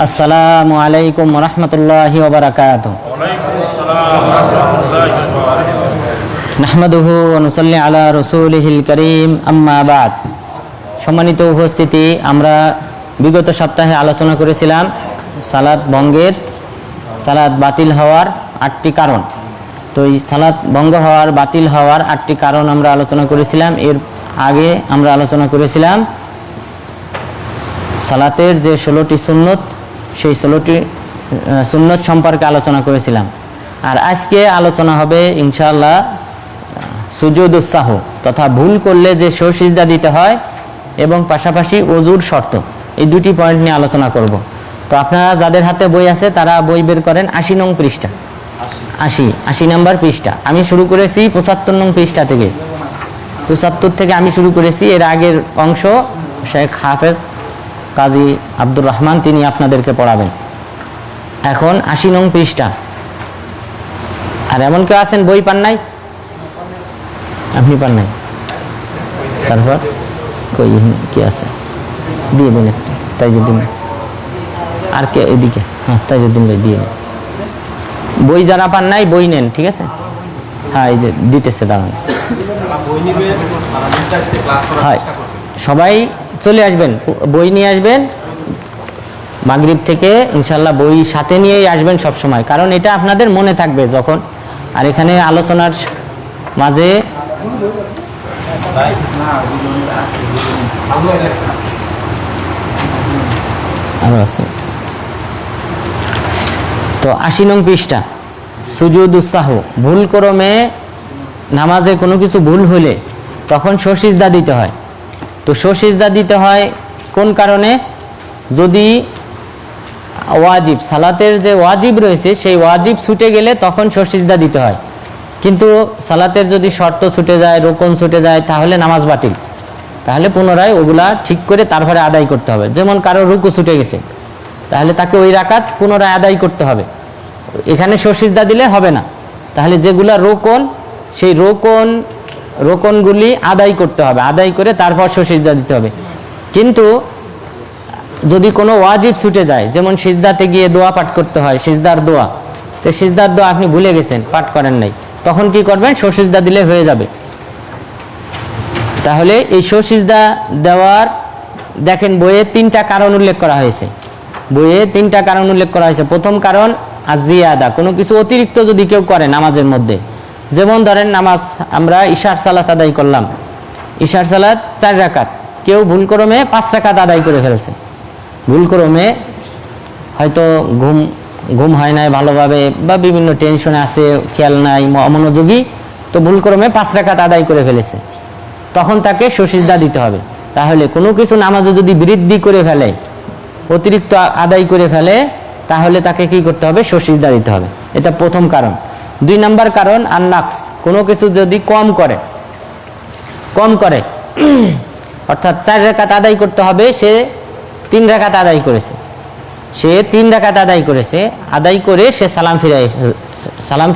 আসসালামু আলাইকুম ওয়া রাহমাতুল্লাহি ওয়া বারাকাতুহু। নাহমাদুহু ওয়া নুসাল্লি আলা রাসূলিহিল কারীম, আম্মা বা'দ। সম্মানিত উপস্থিতি, আমরা বিগত সপ্তাহে আলোচনা করেছিলাম সালাত ভঙ্গের, সালাত বাতিল হওয়ার 8টি কারণ। তো এই সালাত ভঙ্গ হওয়ার, বাতিল হওয়ার 8টি কারণ আমরা আলোচনা করেছিলাম। এর আগে আমরা আলোচনা করেছিলাম সালাতের যে 16টি সুন্নত, সেই 16টি সুন্নত সম্পর্কে আলোচনা করেছিলাম। আর আজকে আলোচনা হবে ইনশাআল্লাহ সুজুদুস সাহু, তথা ভুল করলে যে সিজদা দিতে হয় এবং পাশাপাশি ওযুর শর্ত, এই দুটি পয়েন্ট নিয়ে আলোচনা করব। তো আপনারা যাদের হাতে বই আছে তারা বই বের করেন, 80 নং পৃষ্ঠা, 80 নম্বর পৃষ্ঠা। আমি শুরু করেছি 75 নং পৃষ্ঠা থেকে, 75 থেকে আমি শুরু করেছি। এর আগের অংশ শেখ হাফেজ কাজী আব্দুর রহমান তিনি আপনাদেরকে পড়াবেন। এখন 80 নং পৃষ্ঠা। আর এমন কেউ আছেন বই পান নাই? আপনি পান নাই? তারপর কই কি আছে দিয়ে দিন একটা, তাইজুদ্দিন। আর কে এদিকে? হ্যাঁ, তাইজুদ্দিন ভাই দিয়ে দিন। বই যারা পান নাই বই নেন, ঠিক আছে? হ্যাঁ, এই যে দিতেছে, দাঁড়ান। হয় সবাই চলে আসবেন, বই নিয়ে আসবেন। মাগরিব থেকে ইনশাল্লাহ বই সাথে নিয়েই আসবেন সব সময়, কারণ এটা আপনাদের মনে থাকবে যখন। আর এখানে আলোচনার মাঝে আরো আছে। তো 80 নং পৃষ্ঠা, সুজুদুস সাহু। ভুল ক্রমে নামাজে কোনো কিছু ভুল হলে তখন সিজদা দিতে হয়। তো সিজদা দিতে হয় কোন কারণে? যদি ওয়াজিব, সালাতের যে ওয়াজিব রয়েছে সেই ওয়াজিব ছুটে গেলে তখন সিজদা দিতে হয়। কিন্তু সালাতের যদি শর্ত ছুটে যায়, রোকন ছুটে যায়, তাহলে নামাজ বাতিল। তাহলে পুনরায় ওগুলা ঠিক করে তারপরে আদায় করতে হবে। যেমন কারো রুকু ছুটে গেছে, তাহলে তাকে ওই রাকাত পুনরায় আদায় করতে হবে। এখানে সিজদা দিলে হবে না। তাহলে যেগুলা রোকন, সেই রোকনগুলি আদায় করতে হবে, আদায় করে তারপর সিজদা দিতে হবে। কিন্তু যদি কোনো ওয়াজিব ছুটে যায়, যেমন সিজদাতে গিয়ে দোয়া পাঠ করতে হয়, সিজদার দোয়া, তো সিজদার দোয়া আপনি ভুলে গেছেন, পাঠ করেন নাই, তখন কি করবেন? সিজদা দিলে হয়ে যাবে। তাহলে এই সিজদা দেওয়ার দেখেন বইয়ে 3টা কারণ উল্লেখ করা হয়েছে। বইয়ে 3টা কারণ উল্লেখ করা হয়েছে। প্রথম কারণ আজিয়াদা, কোনো কিছু অতিরিক্ত যদি কেউ করে নামাজের মধ্যে। যেমন ধরেন নামাজ, আমরা ইশার সালাত আদায় করলাম, ইশার সালাত 4 রাকাত, কেউ ভুলক্রমে 5 রাকাত আদায় করে ফেলছে। ভুলক্রমে হয়তো ঘুম হয় নাই ভালোভাবে, বা বিভিন্ন টেনশনে আছে, খেয়াল নাই, অমনোযোগী, তো ভুলক্রমে 5 রাকাত আদায় করে ফেলেছে, তখন তাকে সিজদা দিতে হবে। তাহলে কোনো কিছু নামাজে যদি বৃদ্ধি করে ফেলে, অতিরিক্ত আদায় করে ফেলে, তাহলে তাকে কি করতে হবে? সিজদা দিতে হবে। এটা প্রথম কারণ। 2 নম্বর কারণ আন-নাকস, কোনো কিছু যদি কম করে অর্থাৎ 4 রাকাত আদায় করতে হবে, সে 3 রাকাত আদায় করেছে, আদায় করে সে সালাম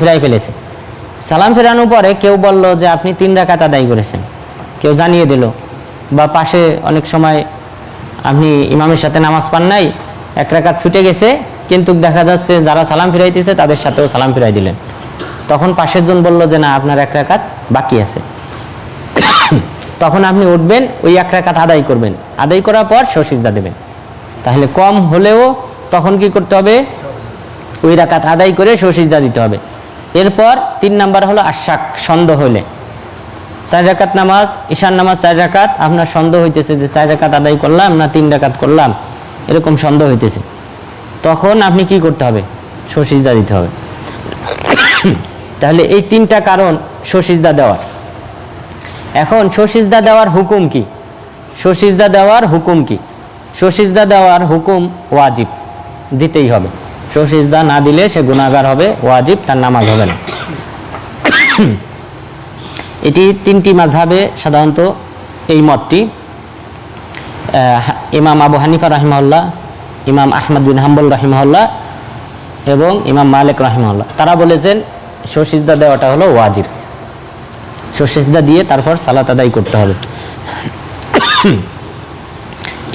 ফিরাই ফেলেছে। সালাম ফেরানোর পরে কেউ বলল যে আপনি 3 রাকাত আদায় করেছেন, কেউ জানিয়ে দিল। বা পাশে অনেক সময় আপনি ইমামের সাথে নামাজ পান নাই, 1 রাকাত ছুটে গেছে, কিন্তু দেখা যাচ্ছে যারা সালাম ফিরাইতেছে তাদের সাথেও সালাম ফিরাই দিলেন। তখন পাশের জন বলল যে না, আপনার 1 রাকাত বাকি আছে। তখন আপনি উঠবেন, ওই 1 রাকাত আদায় করবেন, আদায় করার পর সিজদা দেবেন। তাহলে কম হলেও তখন কি করতে হবে? ওই রাকাত আদায় করে সিজদা দিতে হবে। এরপর 3 নাম্বার হলো আশাক, সন্দেহ হলে। 4 রাকাত নামাজ, ঈশার নামাজ 4 রাকাত, আপনার সন্দেহ হইতেছে যে 4 রাকাত আদায় করলাম না 3 রাকাত করলাম, এরকম সন্দেহ হইতেছে, তখন আপনি কি করতে হবে? সিজদা দিতে হবে। তাহলে এই 3টা কারণ সিজদা দেওয়ার। এখন সিজদা দেওয়ার হুকুম কি? সিজদা দেওয়ার হুকুম ওয়াজিব, দিতেই হবে। সিজদা না দিলে সে গুনাহগার হবে, ওয়াজিব, তার নামাজ হবে না। এটি 3টি মাযহাবে সাধারণত এই মতটি। ইমাম আবু হানিফা রাহিমাহুল্লাহ, ইমাম আহমদ বিন হাম্বল রাহিমাহুল্লাহ এবং ইমাম মালিক রাহিমাহুল্লাহ, তারা বলেছেন সিজদা দেওয়াটা হলো ওয়াজিব। সিজদা দিয়ে তারপর সালাত আদায় করতে হবে।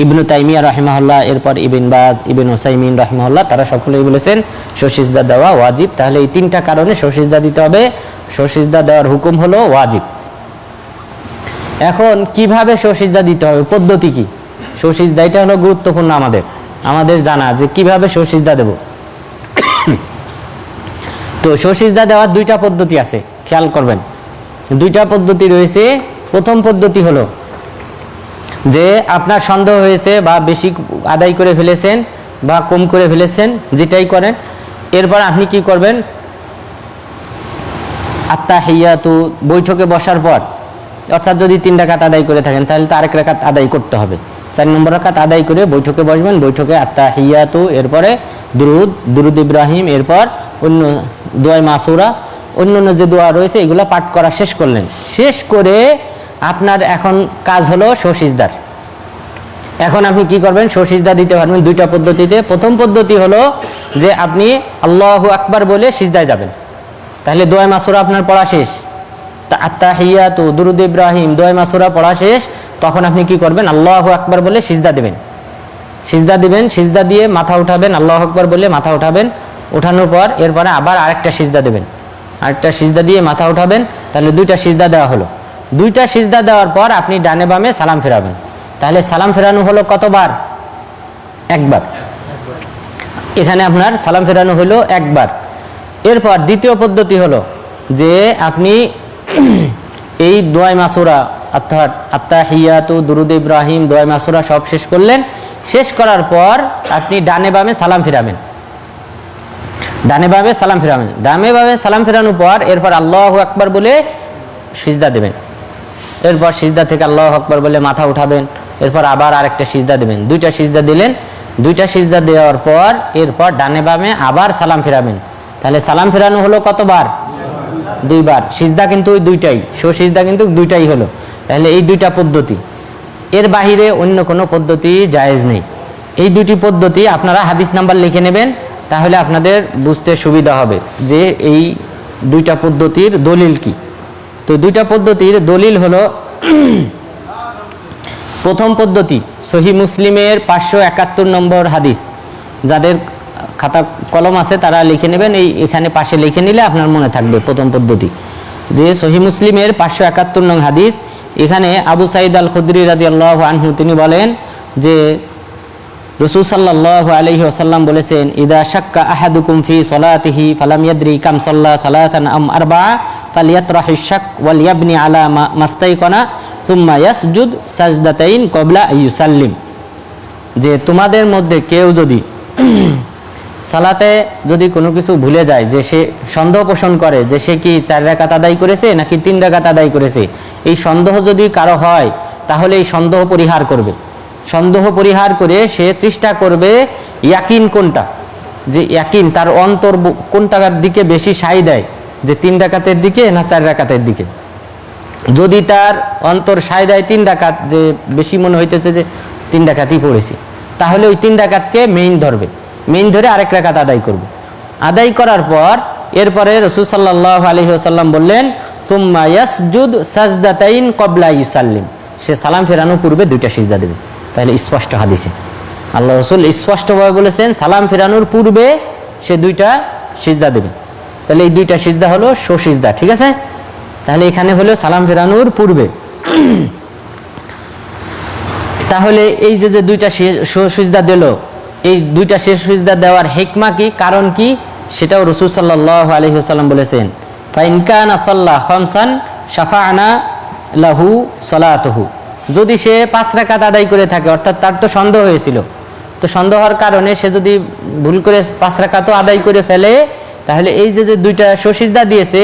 ইবনু তাইমিয়া রাহিমাহুল্লাহ, এরপর ইবিন বাজ, ইবিন উসাইমিন রাহিমাহুল্লাহ, তারা সকলেই বলেছেন সসিজদা দেওয়া ওয়াজিব। তাহলে এই তিনটা কারণে সসিজদা দিতে হবে, সসিজদা দেওয়ার হুকুম হলো ওয়াজিব। এখন কিভাবে সসিজদা দিতে হবে, পদ্ধতি কি? সসিজদা এটা হলো গুরুত্বপূর্ণ আমাদের জানা যে কিভাবে সসিজদা দেব। তো সসিজদা দেওয়ার দুইটা পদ্ধতি আছে, খেয়াল করবেন। দুইটা পদ্ধতি রয়েছে। প্রথম পদ্ধতি হলো যে আপনার সন্দেহ হয়েছে বা বেশি আদায় করে ফেলেছেন বা কম করে ফেলেছেন, যেটাই করেন, এরপর আপনি কি করবেন, আত্তাহিয়াতু বৈঠকে বসার পর, অর্থাৎ যদি 3 রাকাত আদায় করে থাকেন তাহলে তো আরেক রাকাত আদায় করতে হবে। 4 নম্বর রাকাত আদায় করে বৈঠকে বসবেন, বৈঠকে আত্তাহিয়াতু, এরপরে দুরুদ ইব্রাহিম, এরপর অন্য দোয়া মাসুরা, অন্য যে দোয়া রয়েছে এগুলো পাঠ করা শেষ করলেন। শেষ করে আপনার এখন কাজ হলো সসিজদার। এখন আপনি কি করবেন, সসিজদা দিতে পারবেন দুইটা পদ্ধতিতে। প্রথম পদ্ধতি হলো যে আপনি আল্লাহু আকবার বলে সিজদায় যাবেন। তাহলে দোয়া মাসুরা আপনার পড়া শেষ, আত্তাহিয়াতু, দুরুদ ইব্রাহিম, দোয়া মাসুরা পড়া শেষ, তখন আপনি কি করবেন, আল্লাহু আকবার বলে সিজদা দেবেন। সিজদা দিবেন, সিজদা দিয়ে মাথা উঠাবেন, আল্লাহু আকবার বলে মাথা উঠাবেন। উঠানোর পর এরপরে আবার আরেকটা সিজদা দেবেন, আরেকটা সিজদা দিয়ে মাথা উঠাবেন। তাহলে দুইটা সিজদা দেওয়া হলো। দুইটা সিজদা দেওয়ার পর আপনি ডানে বামে সালাম ফেরাবেন। তাহলে সালাম ফেরানো হলো কতবার? একবার। এখানে আপনার সালাম ফেরানো হলো একবার। এরপর দ্বিতীয় পদ্ধতি হলো যে আপনি এই দোয়া মাসুরা, অর্থাৎ আত্তাহিয়াতু, দুরুদ ইব্রাহিম, দোয়া মাসুরা সব শেষ করলেন। শেষ করার পর আপনি ডানে বামে সালাম ফেরাবেন, ডানে বামে সালাম ফেরাবেন। ডানে বামে সালাম ফেরানোর পর এরপর আল্লাহু আকবার বলে সিজদা দেবেন। এরপর সিজদা থেকে আল্লাহু আকবার বলে মাথা উঠাবেন। এরপর আবার আরেকটা সিজদা দেবেন। দুইটা সিজদা দিলেন। দুইটা সিজদা দেওয়ার পর এরপর ডানে বামে আবার সালাম ফেরাবেন। তাহলে সালাম ফেরানো হলো কতবার? 2 বার। সিজদা কিন্তু ওই দুইটাই, সিজদা কিন্তু দুইটাই হলো। তাহলে এই দুইটা পদ্ধতি, এর বাহিরে অন্য কোনো পদ্ধতি জায়েজ নেই। এই দুটি পদ্ধতি আপনারা হাদিস নাম্বার লিখে নেবেন, তাহলে আপনাদের বুঝতে সুবিধা হবে যে এই দুইটা পদ্ধতির দলিল কি। তো দুইটা পদ্ধতির দলিল হলো, প্রথম পদ্ধতি সহিহ মুসলিমের 571 নম্বর হাদিস। যাদের খাতা কলম আছে তারা লিখে নেবেন, এখানে পাশে লিখে নিলে আপনার মনে থাকবে। প্রথম পদ্ধতি যে সহিহ মুসলিমের 571 নং হাদিস। এখানে আবু সাঈদ আল খুদরি রাদিয়াল্লাহু আনহু তিনি বলেন যে রাসূল সাল্লাল্লাহু আলাইহি ওয়াসাল্লাম বলেছেন, ইদা শাক্কা আহাদুকুম ফি সলাতিহি ফালাম ইয়াদরি কাম সাল্লা সালাতান আম আরবাআ ফালিয়াতরাহিশ শাক ওয়াল ইয়াবনি আলা মাস্তাইকানা সুম্মা ইয়াসজুদ সাজদাতাইন ক্বাবলা আইয়ুসাল্লিম। যে তোমাদের মধ্যে কেউ যদি সালাতে যদি কোনো কিছু ভুলে যায়, যে সে সন্দেহ পোষণ করে যে সে কি 4 রাকাত আদায় করেছে নাকি 3 রাকাত আদায় করেছে, এই সন্দেহ যদি কারো হয় তাহলে এই সন্দেহ পরিহার করবে। সন্দেহ পরিহার করে সে চেষ্টা করবে ইয়াকিন কোনটা, যে ইয়াকিন তার অন্তর কোনটার দিকে বেশি সায় দেয়, যে 3 রাকাতের দিকে না 4 রাকাতের দিকে। যদি তার অন্তর সায় দেয় 3 রাকাত, যে বেশি মনে হইতেছে যে 3 রাকাতই পড়েছি, তাহলে ওই 3 রাকাতকে মেইন ধরবে, মেইন ধরে আরেক রাকাত আদায় করবে। আদায় করার পর এরপরে রাসূল সাল্লাল্লাহু আলাইহি ওয়াসাল্লাম বললেন, সুম্মা ইয়াসজুদ সাজদাতাইন ক্বাবলা ইউসাল্লিম। সে সালাম ফেরানোর পূর্বে 2টা সিজদা দেবে। তাহলে স্পষ্ট হাদিসে আল্লাহ রাসূল স্পষ্টভাবে বলেছেন সালাম ফেরানোর পূর্বে সে 2টা সিজদা দেবে। তাহলে এই 2টা সিজদা হলো সসিজদা, ঠিক আছে? তাহলে এখানে হলো সালাম ফেরানোর পূর্বে। তাহলে এই যে 2টা সিজদা দিল, এই 2টা সিজদা দেওয়ার হিকমা কি, কারণ কি, সেটাও রাসূল সাল্লাল্লাহু আলাইহি ওয়াসাল্লাম বলেছেন, ফাইন কানা সাল্লা খামসান শাফা'না লাহু সালাতুহু। যদি সে 5 রাকাত আদায় করে থাকে, অর্থাৎ তার তো সন্দেহ হয়েছিল, তো সন্দেহের কারণে সে যদি ভুল করে 5 রাকাতও আদায় করে ফেলে, তাহলে এই যে 2টা সসিজদা দিয়েছে,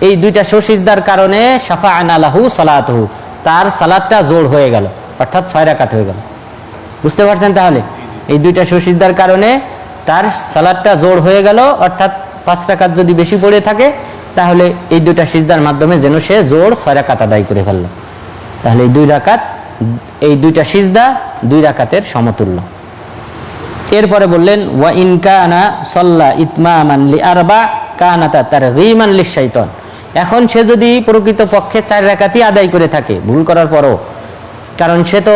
এই 2টা সসিজদার কারণে শাফা'না লাহু সালাতুহু, তার সালাতটা জোড় হয়ে গেল, অর্থাৎ 6 রাকাত হয়ে গেল। বুঝতে পারছেন? তাহলে এই 2টা সসিজদার কারণে তার সালাতটা জোড় হয়ে গেল, অর্থাৎ 5 রাকাত যদি বেশি পড়ে থাকে তাহলে এই 2টা সিজদার মাধ্যমে যেন সে জোড় 6 রাকাত আদায় করে ফেলল। তাহলে এই 2 রাকাত, এই 2টা সিজদা 2 রাকাতের সমতুল্য। এরপরে বললেন, ওয়া ইন কানা সাল্লা ইতমামান লিআরবা কানাতা তারগীমান লিশাইতান। এখন সে যদি প্রকৃতপক্ষে 4 রাকাতই আদায় করে থাকে ভুল করার পরও, কারণ সে তো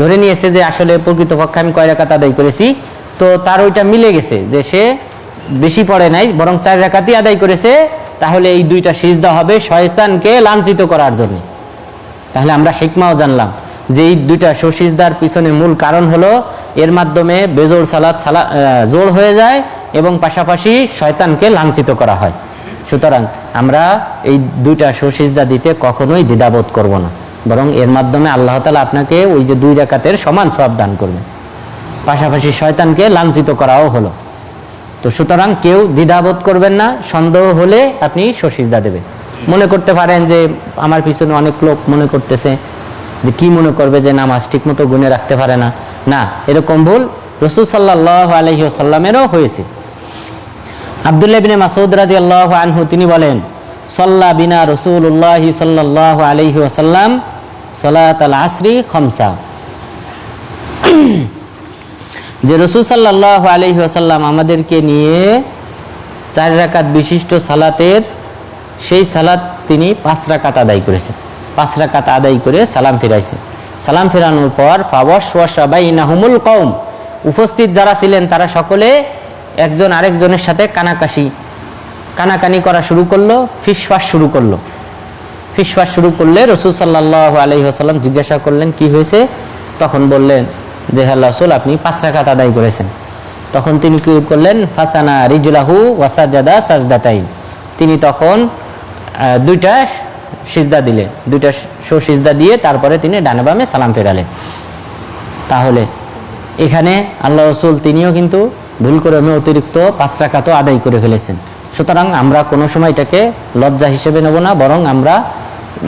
ধরে নিয়েছে যে আসলে প্রকৃতপক্ষে আমি কয় রাকাত আদায় করেছি, তো তার ওইটা মিলে গেছে যে সে বেশি পড়ে নাই, বরং 4 রাকাতই আদায় করেছে, তাহলে এই 2টা সিজদা হবে শয়তানকে লাঞ্ছিত করার জন্য। তাহলে আমরা হিকমাও জানলাম যে এই 2টা সুসিজদার পিছনে মূল কারণ হলো এর মাধ্যমে বেজোড় সালাত জোড় হয়ে যায় এবং পাশাপাশি শয়তানকে লাঞ্ছিত করা হয়। সুতরাং আমরা এই 2টা সুসিজদা দিতে কখনোই দ্বিধাবোধ করব না, বরং এর মাধ্যমে আল্লাহ তাআলা আপনাকে ওই যে 2 রাকাতের সমান সওয়াব দান করবেন, পাশাপাশি শয়তানকে লাঞ্ছিত করাও হলো। তো সুতরাং কেউ দ্বিধাবোধ করবেন না, সন্দেহ হলে আপনি সুসিজদা দেবেন। মনে করতে পারেন যে আমার পিছনে অনেক লোক মনে করতেছে যে কি মনে করবে যে নামাজ ঠিকমতো গুনে রাখতে পারে না, না, এরকম ভুল রাসূল সাল্লাল্লাহু আলাইহি ওয়াসাল্লামেরও হয়েছে। আব্দুল্লাহ ইবনে মাসউদ রাদিয়াল্লাহু আনহু তিনি বলেন, সাল্লা বিনা রাসূলুল্লাহ সাল্লাল্লাহু আলাইহি ওয়াসাল্লাম সালাতাল আসরি খামসা, যে রাসূল সাল্লাল্লাহু আলাইহি ওয়াসাল্লাম আমাদেরকে নিয়ে 4 রাকাত বিশিষ্ট সালাতের সেই সালাত তিনি 5 রাকাত আদায় করেছেন। 5 রাকাত আদায় করে সালাম ফিরাইছেন। সালাম ফেরানোর পর ফাওয়াশওয়াশা বাইনাহুমুল কওম, উপস্থিত যারা ছিলেন তারা সকলে একজন আরেকজনের সাথে কানাকানি করা শুরু করলো, ফিসফাস শুরু করলে রাসূল সাল্লাল্লাহু আলাইহি ওয়াসাল্লাম জিজ্ঞাসা করলেন কি হয়েছে? তখন বললেন যে হে আল্লাহর রাসূল, আপনি 5 রাকাত আদায় করেছেন। তখন তিনি কি করলেন? ফাতানা রিজলাহু ওয়া সাজাদা সাজদাতাইন, তিনি তখন 2টা সিজদা দিলেন, 2টা সুসিজদা দিয়ে তারপরে তিনি ডানে বামে সালাম ফেরালেন। তাহলে এখানে আল্লাহ রাসূল তিনিও কিন্তু ভুল করে অতিরিক্ত 5 রাকাতও আদায় করে ফেলেছেন। সুতরাং আমরা কোনো সময় এটাকে লজ্জা হিসেবে নেব না, বরং আমরা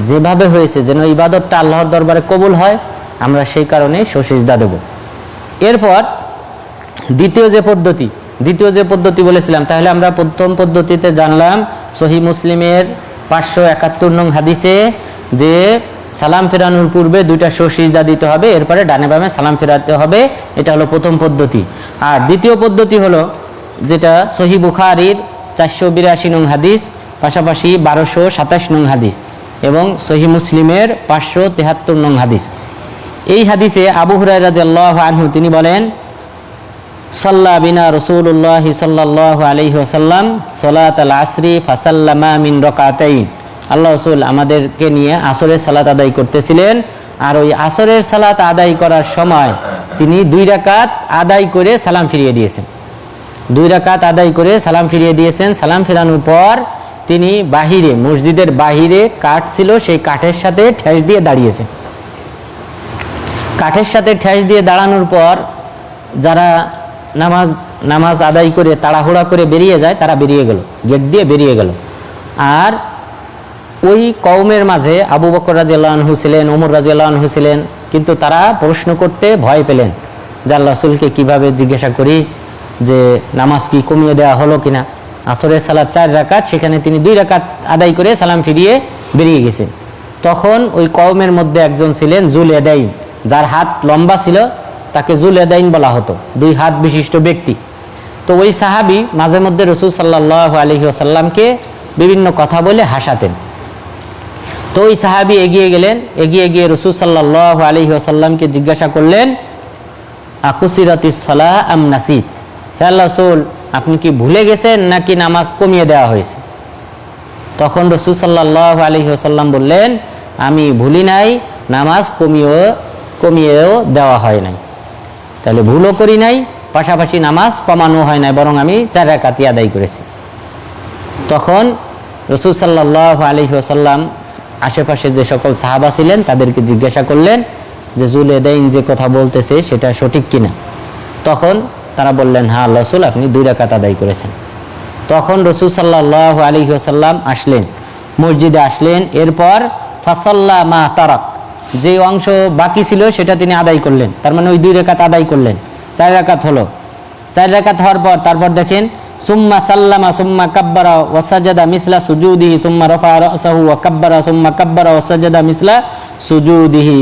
যেভাবে হয়েছে যেন ইবাদতটা আল্লাহর দরবারে কবুল হয়, আমরা সেই কারণে সুসিজদা দেব। এরপর দ্বিতীয় যে পদ্ধতি বলেছিলাম, তাহলে আমরা প্রথম পদ্ধতিতে জানলাম সহিহ মুসলিমের 571 নং হাদিসে যে সালাম ফেরানোর পূর্বে 2টা সুসিজদা দিতে হবে, এরপরে ডানে বামে সালাম ফেরাতে হবে, এটা হলো প্রথম পদ্ধতি। আর দ্বিতীয় পদ্ধতি হলো যেটা সহিহ বুখারীর 482 নং হাদিস, পাশাপাশি 1227 নং হাদিস এবং সহিহ মুসলিমের 573 নং হাদিস। এই হাদিসে আবু হুরায়রা রাদিয়াল্লাহু আনহু তিনি বলেন, সাল্লা বিনা রাসূলুল্লাহ সাল্লাল্লাহু আলাইহি ওয়াসাল্লাম সালাতাল আসরি ফাসাল্লামা মিন রাকাতাইন, আল্লাহ রাসূল আমাদেরকে নিয়ে আসরের সালাত আদায় করতেছিলেন, আর ওই আসরের সালাত আদায় করার সময় তিনি 2 রাকাত আদায় করে সালাম ফিরিয়ে দিয়েছেন। 2 রাকাত আদায় করে সালাম ফিরিয়ে দিয়েছেন। সালাম ফেরানোর পর তিনি বাহিরে, মসজিদের বাহিরে কাঠ ছিল, সেই কাঠের সাথে ঠেস দিয়ে দাঁড়িয়েছেন। কাঠের সাথে ঠেস দিয়ে দাঁড়ানোর পর যারা নামাজ আদায় করে তাড়াহুড়া করে বেরিয়ে যায় তারা বেরিয়ে গেল, গেট দিয়ে বেরিয়ে গেল। আর ওই কওমের মাঝে আবু বকর রাদিয়াল্লাহু আনহু ছিলেন, ওমর রাদিয়াল্লাহু আনহু ছিলেন, কিন্তু তারা প্রশ্ন করতে ভয় পেলেন যে আল্লাহর রাসূলকে কিভাবে জিজ্ঞাসা করি যে নামাজ কি কমিয়ে দেওয়া হলো কিনা। আসরের সালাত 4 রাকাত, সেখানে তিনি 2 রাকাত আদায় করে সালাম ফিরিয়ে বেরিয়ে গেছেন। তখন ওই কওমের মধ্যে একজন ছিলেন জুল ইয়াদাইন, যার হাত লম্বা ছিল, তাকে জুল ইয়াদাইন বলা হতো, 2 হাত বিশিষ্ট ব্যক্তি। তো ওই সাহাবী মাঝে মধ্যে রাসূল সাল্লাল্লাহু আলাইহি ওয়াসাল্লামকে বিভিন্ন কথা বলে হাসাতেন। তো ওই সাহাবী এগিয়ে গেলেন, এগিয়ে গিয়ে রাসূল সাল্লাল্লাহু আলাইহি ওয়াসাল্লামকে জিজ্ঞাসা করলেন, আকুসিরাতিস সালাহ আম নাসিত, হে আল্লাহর রাসূল আপনি কি ভুলে গেছেন নাকি নামাজ কমিয়ে দেওয়া হয়েছে? তখন রাসূল সাল্লাল্লাহু আলাইহি ওয়াসাল্লাম বললেন, আমি ভুলি নাই, নামাজ কমিয়েও দেওয়া হয় নাই, তাহলে ভুলও করি নাই, পাশাপাশি নামাজ কমানো হয় নাই, বরং আমি 4 রাকাতই আদায় করেছি। তখন রাসূল সাল্লাল্লাহু আলাইহি ওয়াসাল্লাম আশেপাশে যে সকল সাহাবা ছিলেন তাদেরকে জিজ্ঞাসা করলেন যে জুল ইয়াদাইন যে কথা বলতেছে সেটা সঠিক কিনা। তখন তারা বললেন, হ্যাঁ আল্লাহর রাসূল আপনি 2 রাকাত আদায় করেছেন। তখন রাসূল সাল্লাল্লাহু আলাইহি ওয়াসাল্লাম আসলেন, মসজিদে আসলেন। এরপর ফাসাল্লা মা তারাক, যে অংশ বাকি ছিল সেটা তিনি আদায় করলেন, তার মানে ওই 2 রাকাত আদায় করলেন, 4 রাকাত হলো। 4 রাকাত হওয়ার পর তারপর দেখেন সুম্মা সাল্লামা সুম্মা কাব্বারা ওয়া সাজাদা মিসলা সুজুদিহি সুম্মা রাফা রাসাহু ওয়া কাব্বারা সুম্মা কাব্বারা ওয়া সাজাদা মিসলা সুজুদিহি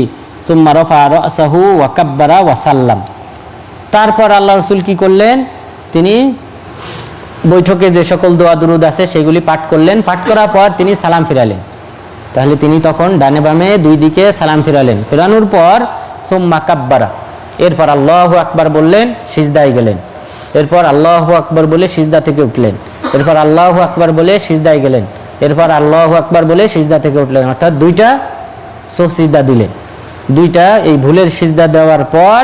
সুম্মা রাফা রাসাহু ওয়া কাব্বারা ওয়া সাল্লাম। তারপর আল্লাহর রাসূল কি করলেন? তিনি বৈঠকে যে সকল দোয়া দুরুদ আছে সেগুলি পাঠ করলেন। পাঠ করার পর তিনি সালাম ফিরালেন। তাহলে তিনি তখন ডানে বামে 2 দিকে সালাম ফিরালেন। ফেরানোর পর সুম্মা কাব্বারা, এরপর আল্লাহু আকবার বললেন, সিজদায় গেলেন, এরপর আল্লাহু আকবার বলে সিজদা থেকে উঠলেন, এরপর আল্লাহু আকবার বলে সিজদায় গেলেন, এরপর আল্লাহু আকবার বলে সিজদা থেকে উঠলেন, অর্থাৎ দুইটা সিজদা দিলেন। দুইটা এই ভুলের সিজদা দেওয়ার পর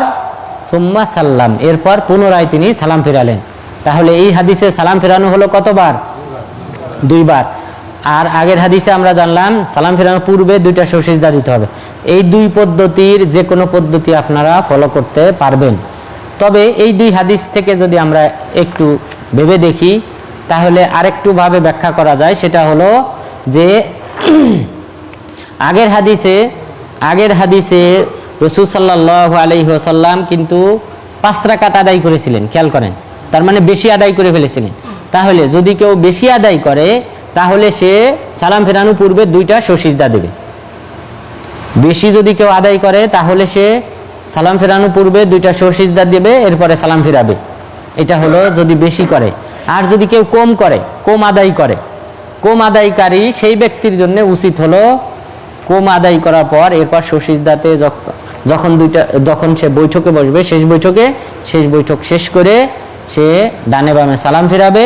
সুম্মা সাল্লাম, এরপর পুনরায় তিনি সালাম ফেরালেন। তাহলে এই হাদিসে সালাম ফেরানো হলো কতবার? দুইবার। আর আগের হাদিসে আমরা জানলাম সালাম ফেরানোর পূর্বে দুইটা সিজদা দিতে হবে। এই দুই পদ্ধতির যে কোনো পদ্ধতি আপনারা ফলো করতে পারবেন। তবে এই দুই হাদিস থেকে যদি আমরা একটু ভেবে দেখি তাহলে আরেকটু ভাবে ব্যাখ্যা করা যায়। সেটা হলো যে আগের হাদিসে রাসূল সাল্লাল্লাহু আলাইহি ওয়াসাল্লাম কিন্তু 5 রাকাত আদায় করেছিলেন, খেয়াল করেন, তার মানে বেশি আদায় করে ফেলেছিলেন। তাহলে যদি কেউ বেশি আদায় করে তাহলে সে সালাম ফেরানোর পূর্বে দুইটা সিজদা দেবে। বেশি যদি কেউ আদায় করে তাহলে সে সালাম ফেরানোর পূর্বে দুইটা সিজদা দেবে, এরপরে সালাম ফিরাবে। এটা হলো যদি বেশি করে। আর যদি কেউ কম আদায়কারী সেই ব্যক্তির জন্য উচিত হলো কম আদায় করার পর এরপর সিজদাতে যখন সে বৈঠকে বসবে, শেষ বৈঠক শেষ করে সে ডানে বামে সালাম ফিরাবে।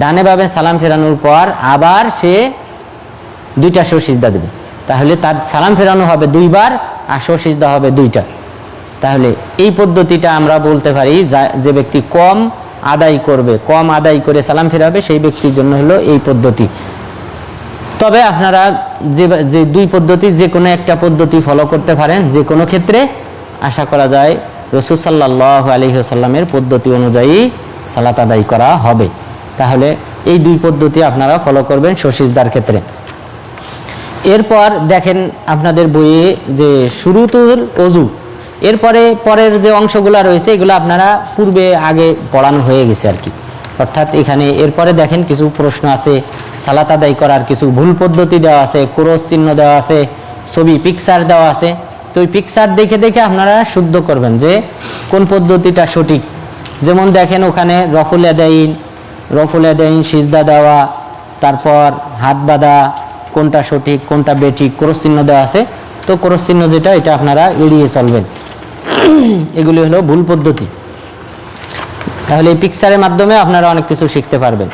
ডানে বামে সালাম ফেরানোর পর আবার সে দুইটা সিজদা দেবে। তাহলে তার সালাম ফেরানো হবে দুইবার আর সিজদা হবে দুইটা। তাহলে এই পদ্ধতিটা আমরা বলতে পারি যে ব্যক্তি কম আদায় করে সালাম ফেরাবে সেই ব্যক্তির জন্য হলো এই পদ্ধতি। তবে আপনারা যে দুই পদ্ধতি যে কোনো একটা পদ্ধতি ফলো করতে পারেন যে কোনো ক্ষেত্রে। আশা করা যায় রাসূল সাল্লাল্লাহু আলাইহি ওয়াসাল্লামের পদ্ধতি অনুযায়ী সালাত আদায় করা হবে। তাহলে এই দুই পদ্ধতি আপনারা ফলো করবেন সিজদার ক্ষেত্রে। এরপর দেখেন আপনাদের বইয়ে যে শুরুতুল ওযু, এরপরে পরের যে অংশগুলো রয়েছে এগুলো আপনারা আগে পড়ানো হয়ে গেছে আর কি। অর্থাৎ এখানে এরপরে দেখেন কিছু প্রশ্ন আছে, সালাত আদায় করার কিছু ভুল পদ্ধতি দেওয়া আছে, ক্রস চিহ্ন দেওয়া আছে, ছবি পিকচার দেওয়া আছে। তো ওই পিকচার দেখে আপনারা শুদ্ধ করবেন যে কোন পদ্ধতিটা সঠিক। যেমন দেখেন ওখানে রফুল আদাইন সিজদা দেওয়া, তারপর হাত বাঁধা, কোনটা সঠিক কোনটা বেঠিক, ক্রস চিহ্ন দেওয়া আছে। তো ক্রস চিহ্ন যেটা এটা আপনারা এড়িয়ে চলবেন। এগুলি হলো ভুল পদ্ধতি। তাহলে এই পিকচারের মাধ্যমে আপনারা অনেক কিছু শিখতে পারবেন।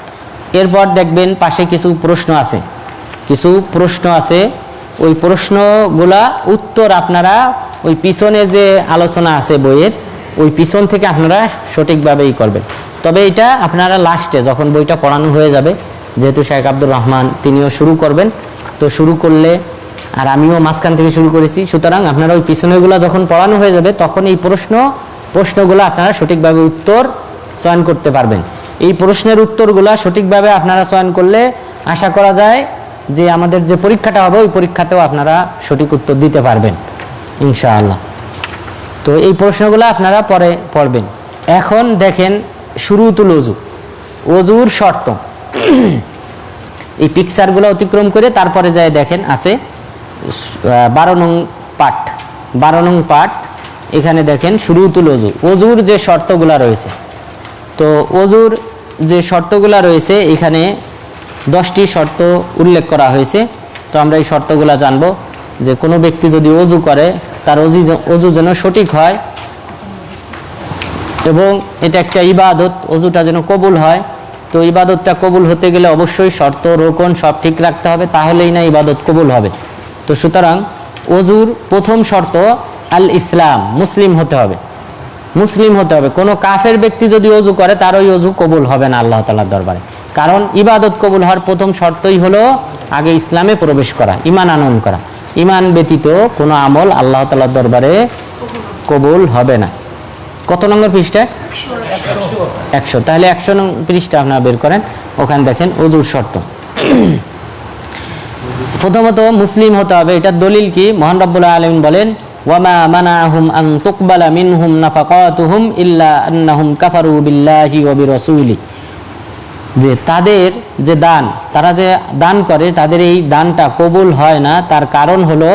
এরপর দেখবেন পাশে কিছু প্রশ্ন আছে। ওই প্রশ্নগুলা উত্তর আপনারা ওই পিছনে যে আলোচনা আছে বইয়ের ওই পিছন থেকে আপনারা সঠিকভাবেই করবেন। তবে এটা আপনারা লাস্টে যখন বইটা পড়ানো হয়ে যাবে, যেহেতু শেখ আব্দুর রহমান তিনিও শুরু করবেন, তো শুরু করলে আর আমিও মাঝখান থেকে শুরু করেছি, সুতরাং আপনারা ওই পিছনেগুলো যখন পড়ানো হয়ে যাবে তখন এই প্রশ্নগুলো আপনারা সঠিকভাবে উত্তর চয়ন করতে পারবেন। এই প্রশ্নের উত্তরগুলা সঠিকভাবে আপনারা চয়ন করলে আশা করা যায় যে আমাদের যে পরীক্ষাটা হবে ওই পরীক্ষাতেও আপনারা সঠিক উত্তর দিতে পারবেন ইনশাআল্লাহ। তো এই প্রশ্নগুলো আপনারা পরে পড়বেন। এখন দেখেন শুরুতুল ওযুর শর্ত। এই পিকচারগুলো অতিক্রম করে তারপরে যায় দেখেন আছে 12 নং পাঠ। এখানে দেখেন শুরুতুল ওযুর যে শর্তগুলো রয়েছে। তো ওযুর যে শর্তগুলো রয়েছে এখানে 10টি শর্ত উল্লেখ করা হয়েছে। তো আমরা এই শর্তগুলো জানবো যে কোনো ব্যক্তি যদি ওযু করে তার ওযু যেন সঠিক হয় এবং এটা একটা ইবাদত, ওযুটা যেন কবুল হয়। তো ইবাদতটা কবুল হতে গেলে অবশ্যই শর্ত রোকন সব ঠিক রাখতে হবে, তাহলেই না ইবাদত কবুল হবে। তো সুতরাং ওযুর প্রথম শর্ত আল ইসলাম, মুসলিম হতে হবে। কোনো কাফের ব্যক্তি যদি ওযু করে তার ওই ওযু কবুল হবে না আল্লাহ তাআলার দরবারে। কারণ ইবাদত কবুল হওয়ার প্রথম শর্তই হলো আগে ইসলামে প্রবেশ করা, ঈমান আনয়ন করা। ঈমান ব্যতীত কোনো আমল আল্লাহ তাআলার দরবারে কবুল হবে না। কত নম্বর পৃষ্ঠা? 100। তাহলে 100 নং পৃষ্ঠা আপনারা বের করেন, ওখানে দেখেন ওযুর শর্ত। প্রথমত মুসলিম হতে হবে। এটার দলিল কি? মহান রব্বুল আলামিন বলেন ওয়ামা মানাহুম আন তুকবালা মিনহুম নাফাকাতুহুম ইল্লা আন্নাহুম কাফারু বিল্লাহি ওয়া বিরাসূলি, যে তাদের যে দান, তারা যে দান করে তাদের এই দানটা কবুল হয় না, তার কারণ হলো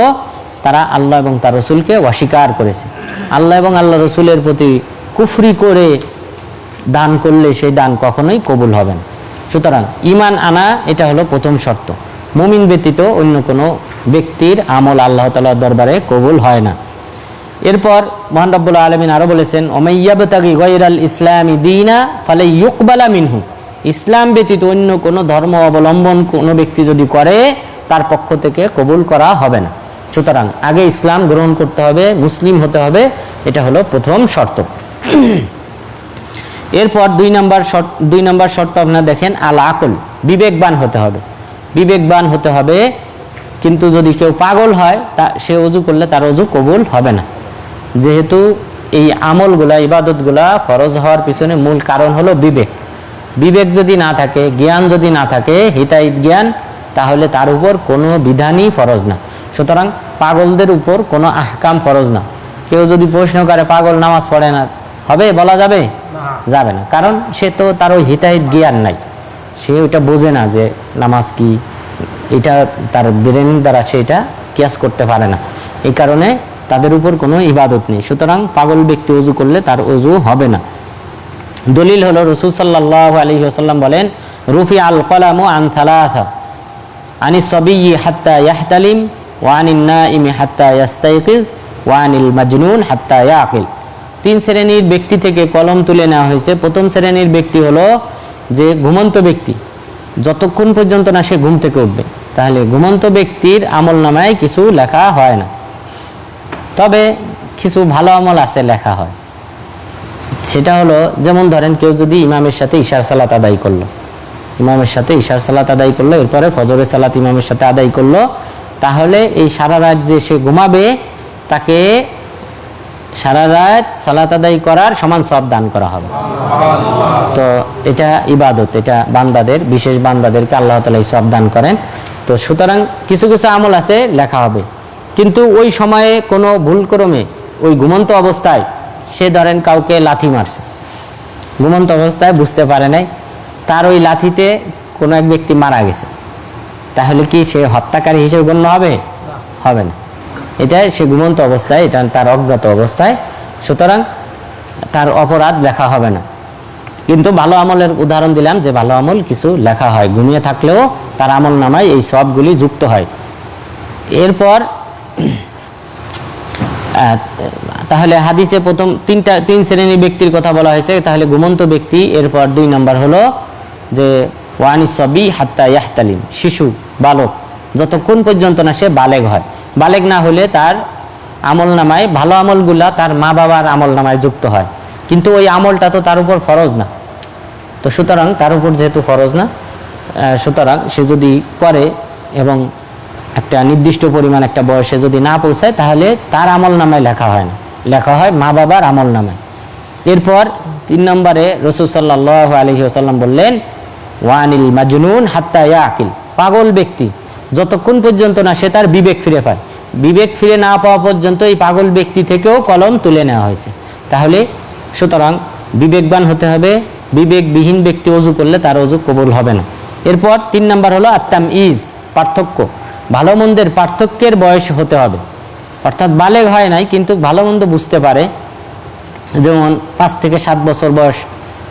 তারা আল্লাহ এবং তার রাসূলকে অস্বীকার করেছে। আল্লাহ এবং আল্লাহ রাসূলের প্রতি কুফরি করে দান করলে সেই দান কখনোই কবুল হবে না। সুতরাং ঈমান আনা এটা হলো প্রথম শর্ত। মুমিন ব্যতীত অন্য কোনো ব্যক্তির আমল আল্লাহ তাআলার দরবারে কবুল হয় না। এরপর মহান রব্বুল আলামিন আরো বলেছেন, ওমাইয়াবতাগি গায়রাল ইসলামি দীনা ফালা ইউকবালা মিনহু, ইসলাম ব্যতীত অন্য কোনো ধর্ম অবলম্বন কোনো ব্যক্তি যদি করে তার পক্ষ থেকে কবুল করা হবে না। সুতরাং আগে ইসলাম গ্রহণ করতে হবে, মুসলিম হতে হবে, এটা হলো প্রথম শর্ত। এরপর দুই নম্বর শর্ত আপনারা দেখেন, আল আকল, বিবেকবান হতে হবে। বিবেকবান হতে হবে, কিন্তু যদি কেউ পাগল হয় তা সে ওযু করলে তার ওযু কবুল হবে না, যেহেতু এই আমলগুলা ইবাদতগুলা ফরজ হওয়ার পিছনে মূল কারণ হলো বিবেক। বিবেক যদি না থাকে, জ্ঞান যদি না থাকে, হিতাহিত জ্ঞান, তাহলে তার উপর কোনো বিধানই ফরজ না। সুতরাং পাগলদের উপর কোনো আহকাম ফরজ না। কেউ যদি প্রশ্ন করে পাগল নামাজ পড়ে না, হবে বলা যাবে? যাবে না, কারণ সে তো তার ওই হিতাহিত জ্ঞান নাই, সে ওইটা বোঝে না যে নামাজ কি, এটা তার ব্রেন দ্বারা সে এটা কিয়াস করতে পারে না, এই কারণে তাদের উপর কোনো ইবাদত নেই। সুতরাং পাগল ব্যক্তি ওযু করলে তার ওযু হবে না। দলিল হলো রাসূল সাল্লাল্লাহু আলাইহি ওয়াসাল্লাম বলেন, রুফি আল কলামু আন থালাথা, আনিস সাবিয়্যি হাত্তা ইয়াহতালিম, ওয়া আনিন নাইমি হাত্তা ইয়াস্তাইকিজ, ওয়া আনিল মাজনুন হাত্তা ইয়াকিল। তিন শ্রেণীর ব্যক্তি থেকে কলম তুলে নেওয়া হয়েছে। প্রথম শ্রেণীর ব্যক্তি হলো যে ঘুমন্ত ব্যক্তি, যতক্ষণ পর্যন্ত না সে ঘুম থেকে উঠবে, তাহলে ঘুমন্ত ব্যক্তির আমল নামায় কিছু লেখা হয় না, তবে কিছু ভালো আমল আছে লেখা হয়। সেটা হলো, যেমন ধরেন কেউ যদি ইমামের সাথে ইশার সালাত আদায় করলো, ইমামের সাথে ইশার সালাত আদায় করলো, এরপরে ফজরের সালাত ইমামের সাথে আদায় করলো, তাহলে এই সারা রাত যে সে ঘুমাবে তাকে সারা রাত সালাত আদায় করার সমান সওয়াব দান করা হবে। তো এটা ইবাদত, এটা বান্দাদের, বিশেষ বান্দাদেরকে আল্লাহ তাআলা এই সওয়াব দান করেন। তো সুতরাং কিছু কিছু আমল আছে লেখা হবে, কিন্তু ওই সময়ে কোনো ভুলক্রমে ওই ঘুমন্ত অবস্থায় সে ধরেন কাউকে লাথি মারছে, ঘুমন্ত অবস্থায় বুঝতে পারে নাই, তার ওই লাথিতে কোনো এক ব্যক্তি মারা গেছে, তাহলে কি সে হত্যাকারী হিসেবে গণ্য হবে? হবে না, এটা সে ঘুমন্ত অবস্থায়, এটা তার অজ্ঞাত অবস্থায়, সুতরাং তার অপরাধ লেখা হবে না। কিন্তু ভালো আমলের উদাহরণ দিলাম, যে ভালো আমল কিছু লেখা হয়, ঘুমিয়ে থাকলেও তার আমল নামায় এই সবগুলি যুক্ত হয়। এরপর তাহলে হাদিসে প্রথম তিন শ্রেণীর ব্যক্তির কথা বলা হয়েছে, তাহলে ঘুমন্ত ব্যক্তি। এরপর 2 নম্বর হলো যে ওয়ানিস সাবি হাত্তা ইয়াহতালিম, শিশু, বালক, যতক্ষণ পর্যন্ত না সে বালেগ হয়। বালেগ না হলে তার আমল নামায় ভালো আমলগুলা তার মা বাবার আমল নামায় যুক্ত হয়, কিন্তু ওই আমলটা তো তার উপর ফরজ না। তো সুতরাং তার উপর যেহেতু ফরজ না, সুতরাং সে যদি করে এবং একটা নির্দিষ্ট পরিমাণ একটা বয়সে যদি না পৌঁছায়, তাহলে তার আমল নামায় লেখা হয় না, লেখা হয় মা বাবার আমল নামায়। এরপর 3 নম্বরে রাসূল সাল্লাল্লাহু আলাইহি ওয়াসাল্লাম বললেন, ওয়ানিল মাজনুন হাত্তা ইয়াকিল, পাগল ব্যক্তি যতক্ষণ পর্যন্ত না সে তার বিবেক ফিরে পায়, বিবেক ফিরে না পাওয়া পর্যন্ত এই পাগল ব্যক্তি থেকেও কলম তুলে নেওয়া হয়েছে। তাহলে সুতরাং বিবেকবান হতে হবে, বিবেকবিহীন ব্যক্তি ওযু করলে তার ওযু কবুল হবে না। এরপর 3 নম্বর হলো আত-তামইজ, পার্থক্য, ভালো মন্দের পার্থক্যের বয়স হতে হবে, অর্থাৎ বালেগ হয় নাই কিন্তু ভালো মন্দ বুঝতে পারে, যেমন 5 থেকে 7 বছর বয়স,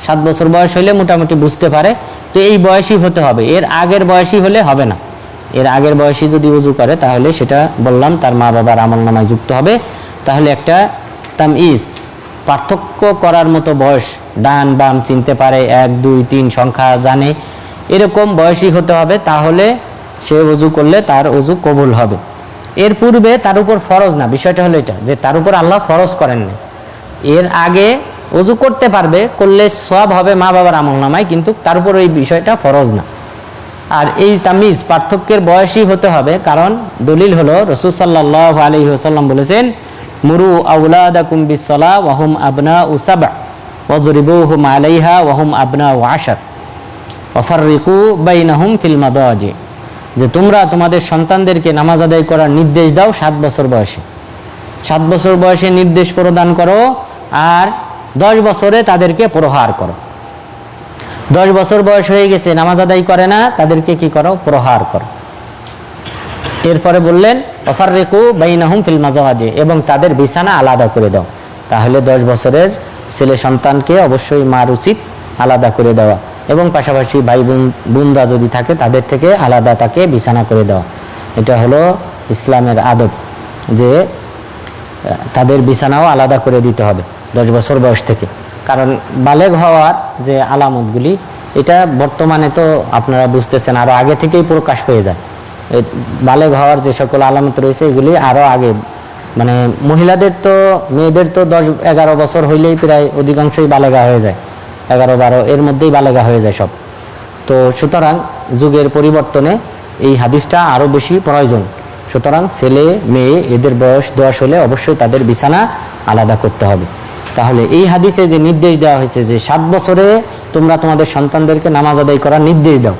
7 বছর বয়স হলে মোটামুটি বুঝতে পারে, তো এই বয়সই হতে হবে, এর আগের বয়সই হলে হবে না। এর আগের বয়সী যদি ওযু করে তাহলে সেটা বললাম তার মা বাবার আমল নামায় যুক্ত হবে। তাহলে একটা তামইজ, পার্থক্য করার মতো বয়স, ডান বাম চিনতে পারে, 1 2 3 সংখ্যা জানে, এরকম বয়সী হতে হবে, তাহলে সে ওযু করলে তার ওযু কবুল হবে। এর পূর্বে তার উপর ফরজ না, বিষয়টা হলো এটা যে তার উপর আল্লাহ ফরজ করেননি, এর আগে ওযু করতে পারবে, করলে সওয়াব হবে মা বাবার আমল নামায়, কিন্তু তার উপর এই বিষয়টা ফরজ না। আর এই তামিজ, পার্থক্যের বয়সী হতে হবে, কারণ দলিল হলো রাসূল সাল্লাল্লাহু আলাইহি ওয়াসাল্লাম বলেছেন, মুরু আওলাদাকুম বিসসালাহ ওয়া হুম আবনাউ সাবআ ওয়াজরিবুহুম আলাইহা ওয়া হুম আবনাউ আশর ওয়া ফাররিকু বাইনাহুম ফিল মাদাজি, যে তোমরা তোমাদের সন্তানদেরকে নামাজ আদায় করার নির্দেশ দাও 7 বছর বয়সে, 7 বছর বয়সে নির্দেশ প্রদান করো, আর 10 বছরে তাদেরকে প্রহার করো। 10 বছর বয়স হয়ে গেছে নামাজ আদায় করে না, তাদেরকে কি করো? প্রহার করো। এরপরে বললেন ওয়াফাররিকু বাইনাহুম ফিল মাজাওয়াজি, এবং তাদের বিছানা আলাদা করে দাও। তাহলে 10 বছরের ছেলে সন্তানকে অবশ্যই মার উচিত আলাদা করে দেওয়া, এবং পাশাপাশি ভাই বোনরা যদি থাকে তাদের থেকে আলাদা তাকে বিছানা করে দেওয়া। এটা হলো ইসলামের আদব, যে তাদের বিছানাও আলাদা করে দিতে হবে 10 বছর বয়স থেকে। কারণ বালেগ হওয়ার যে আলামতগুলি, এটা বর্তমানে তো আপনারা বুঝতেছেন আরও আগে থেকেই প্রকাশ পেয়ে যায়। বালেগ হওয়ার যে সকল আলামত রয়েছে এগুলি আরও আগে, মানে মহিলাদের তো, মেয়েদের তো 10-11 বছর হইলেই প্রায় অধিকাংশই বালেগা হয়ে যায়, 11-12 এর মধ্যেই বালেগা হয়ে যায় সব। তো সুতরাং যুগের পরিবর্তনে এই হাদিসটা আরও বেশি প্রয়োজন। সুতরাং ছেলে মেয়ে এদের বয়স 10 হলে অবশ্যই তাদের বিছানা আলাদা করতে হবে। তাহলে এই হাদিসে যে নির্দেশ দেওয়া হয়েছে যে 7 বছরে তোমরা তোমাদের সন্তানদেরকে নামাজ আদায় করার নির্দেশ দাও,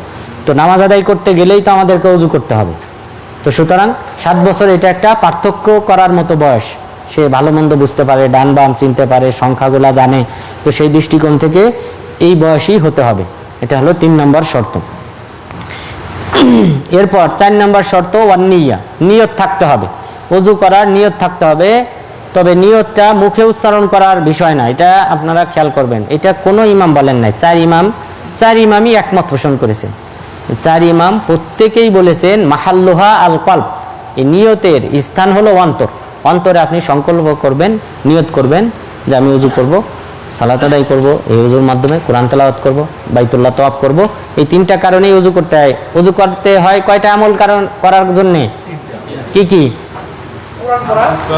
তো নামাজ আদায় করতে গেলেই তো আমাদেরকে ওযু করতে হবে। তো সুতরাং 7 বছর এটা একটা পার্থক্য করার মতো বয়স, সে ভালো মন্দ বুঝতে পারে, ডান বাম চিনতে পারে, সংখ্যাগুলা জানে। তো সেই দৃষ্টিকোণ থেকে এই বয়সই হতে হবে। এটা হলো 3 নম্বর শর্ত। এরপর 4 নম্বর শর্ত ওয়ান্নিয়া, নিয়ত থাকতে হবে, ওযু করার নিয়ত থাকতে হবে। তবে নিয়তটা মুখে উচ্চারণ করার বিষয় না, এটা আপনারা খেয়াল করবেন। এটা কোনো ইমাম বলেন নাই, 4 ইমামই একমত পোষণ করেছেন। 4 ইমাম প্রত্যেকেই বলেছেন মাহাল্লুহা আল কলব, এই নিয়তের স্থান হলো অন্তর। অন্তরে আপনি সংকল্প করবেন, নিয়ত করবেন যে আমি ওযু করব, সালাত আদায় করব, এই ওযুর মাধ্যমে কোরআন তেলাওয়াত করব, বাইতুল্লাহ তওয়াফ করব। এই 3টা কারণেই ওযু করতে হয়। ওযু করতে হয় কয়টা আমল কারণ করার জন্যে? কি কি?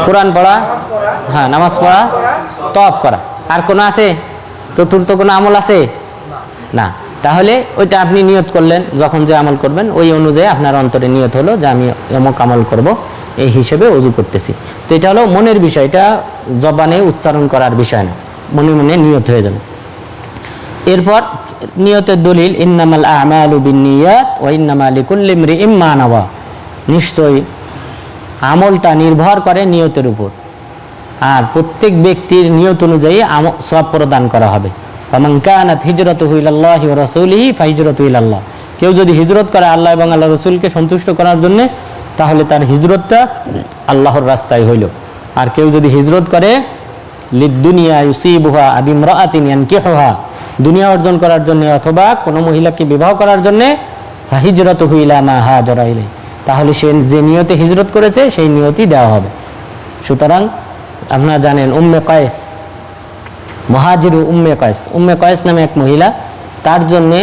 কোরআন পড়া, হ্যাঁ নামাজ পড়া, তওয়াফ করা। আর কোনো আছে? চতুর্থ কোনো আমল আছে না? তাহলে ওইটা আপনি নিয়ত করলেন, যখন যে আমল করবেন ওই অনুযায়ী আপনার অন্তরে নিয়ত হলো যে আমি এমক আমল করব, এই হিসেবে ওযু করতেছি। তো এটা হলো মনের বিষয়, এটা জবানে উচ্চারণ করার বিষয় না, মনে মনে নিয়ত হয়ে যাবে। এরপর নিয়তের দলিল ইন্নামাল আমালু বিন্নিয়াত ওয়া ইন্নামা লিকুল্লি ইমরিইম মা নাওয়া, নিশ্চয়ই আমলটা নির্ভর করে নিয়তের উপর, আর প্রত্যেক ব্যক্তির নিয়ত অনুযায়ী সওয়াব প্রদান করা হবে। ফামান কানাত হিজরাতুহু ইলাল্লাহি ওয়া রাসূলিহি ফাহিজরাতুহু ইলাল্লাহ, কেউ যদি হিজরত করে আল্লাহ এবং আল্লাহর রাসূলকে সন্তুষ্ট করার জন্য, তাহলে তার হিজরতটা আল্লাহর রাস্তায় হইল। আর কেউ যদি হিজরত করে লিদ্দুনিয়া ইউসিবুহা আবিমরাআতিন ইয়ানকিহুহা, দুনিয়া অর্জন করার জন্য অথবা কোনো মহিলাকে বিবাহ করার জন্য, ফাহিজরাতুহু ইলা মা হাজারা ইলাইহি, তাহলে সে যে নিয়তে হিজরত করেছে সেই নিয়তই দেওয়া হবে। সুতরাং আপনারা জানেন উম্মে কয়েস, মুহাজিরু উম্মে কয়েস নামে এক মহিলা, তার জন্যে